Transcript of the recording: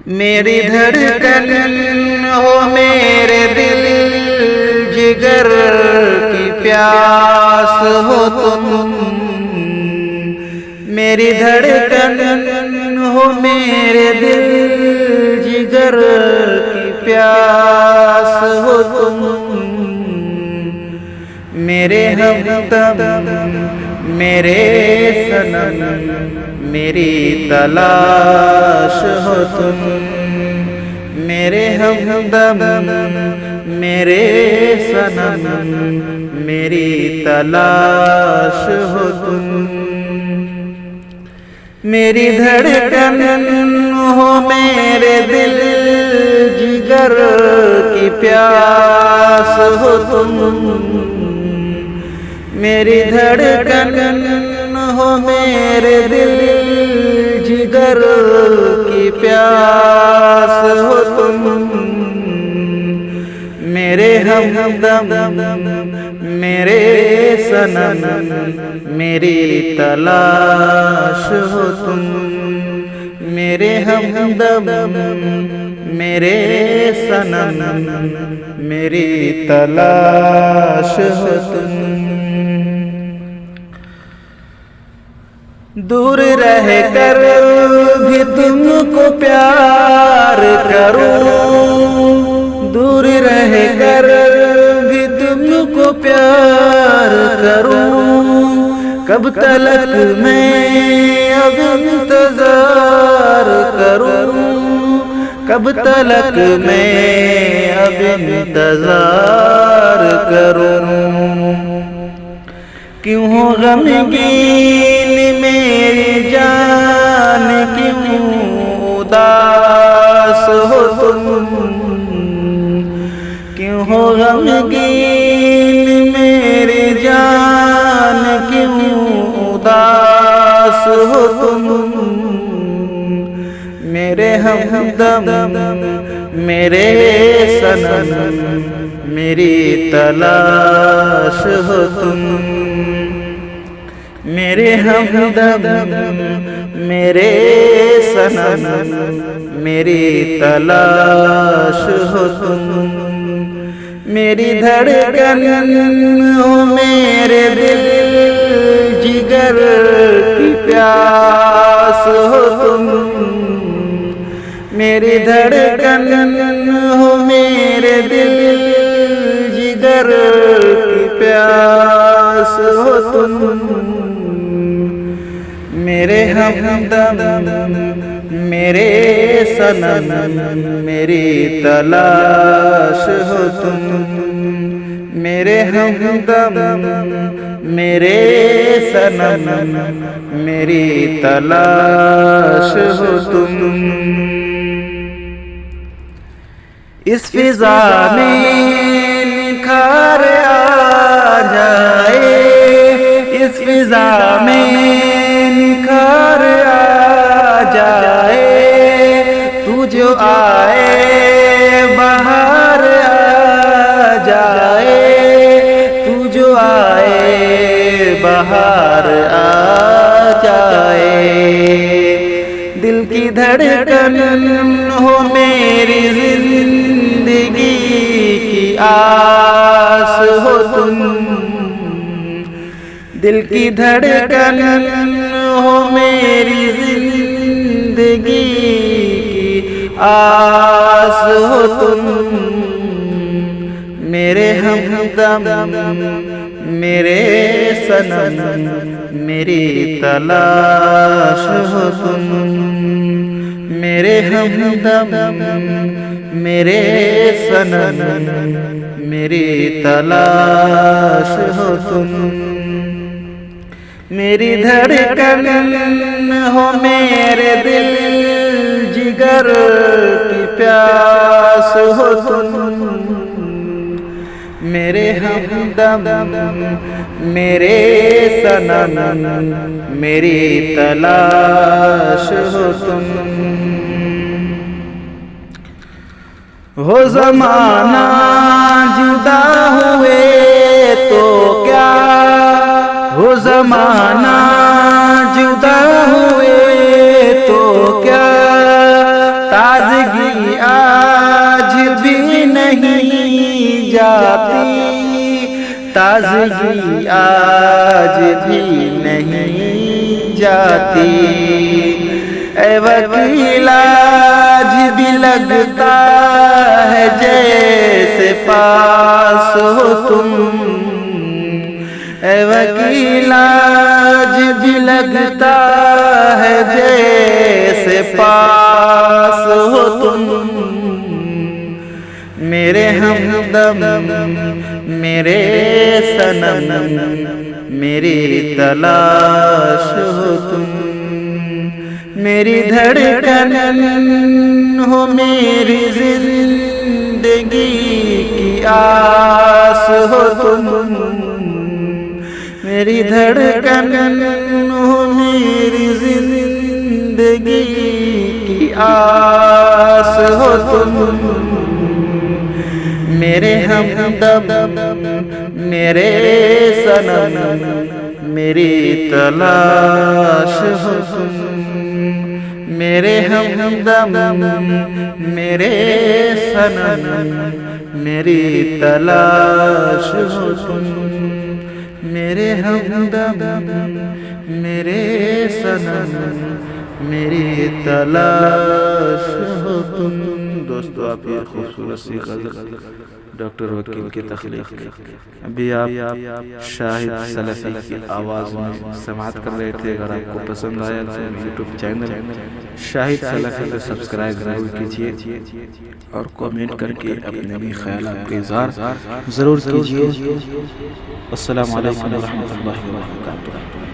मेरी धड़कन हो मेरे दिल जिगर की प्यास हो तुम। मेरी धड़कन हो मेरे दिल जिगर की प्यास हो तुम। मेरे हमदम मेरे सनम मेरी तलाश हो तुम। मेरे हमदम मेरे सनम मेरी तलाश हो तुम। मेरी धड़कन हो मेरे दिल जिगर की प्यास हो तुम। मेरी धड़कन हो मेरे दिल जिगर की प्यास हो तुम। मेरे हमदम मेरे सनम मेरी तलाश हो तुम। मेरे हमदम मेरे सनम मेरी तलाश हो तुम। दूर रह कर भी तुमको प्यार करूं। दूर रह कर भी तुमको प्यार करूं। कब तलक मैं अब इंतजार करूं। कब तलक मैं अब इंतजार करूं। क्यों हो गमगीन मेरी जान क्यों उदास हो तुम। क्यों हो गमगीन मेरी जान क्यों उदास हो तुम। मेरे हमदम मेरे सनम मेरी तलाश हो तुम। मेरे हमदम मेरे सनम मेरी तलाश हो तुम। मेरी धड़कन हो मेरे दिल जिगर की प्यास हो तुम। मेरी धड़कन हो मेरे दिल जिगर की प्यास हो तुम। मेरे हमदम मेरे सनम मेरी तलाश हो तुम। मेरे हमदम मेरे सनम मेरी तलाश हो तुम। इस फिजा में निखार आ जाए। इस फिजा में निखार आ जाए। तू जो आए बाहर आ जाए। तू जो आए बाहर आ जाए। दिल की धड़कन हो मेरी जिंदगी की आस हो तुम। दिल की धड़कन हो मेरी जिंदगी की आस हो तुम। मेरे हमदम मेरे सनम मेरी तलाश हो तुम। मेरे हमदम मेरे सनम मेरी तलाश हो तुम। मेरी धड़कन हो मेरे दिल जिगर की प्यास हो तुम। मेरे हमदम मेरे सनम मेरी तलाश हो तुम। हो ज़माना जुदा हुए तो क्या। हो ज़माना जुदा हुए तो क्या। ताज़ जाती, ताज़गी आज भी नहीं जाती। ऐ वकील आज भी लगता है जैसे पास हो तुम, ऐ वकील आज भी लगता है जैसे पास हो तुम। मेरे हमदम मेरे सनम, मेरी तलाश हो तुम। मेरी धड़कन हो, मेरी जिंदगी की आस हो तुम। मेरी धड़कन हो, मेरी जिंदगी की आस हो तुम। मेरे हमदम मेरे सनम, मेरी तलाश हो तुम। मेरे हमदम मेरे सनम, मेरी तलाश हो तुम। मेरे हमदम मेरे सनम, मेरी तलाश हो तुम। दोस्तों, आप ये खूबसूरत सी गज़ल डॉक्टर वकील की तख्लीक़ अभी आप शाहिद सलफ़ी की आवाज़ में समाअत कर रहे थे। अगर आपको पसंद आया तो यूट्यूब चैनल शाहिद सलफ़ी को सब्सक्राइब ज़रूर कीजिए और कमेंट करके अपने भी ख्यालात का इज़हार ज़रूर कीजिए। अस्सलामु अलैकुम व रहमतुल्लाहि व बरकातुहू।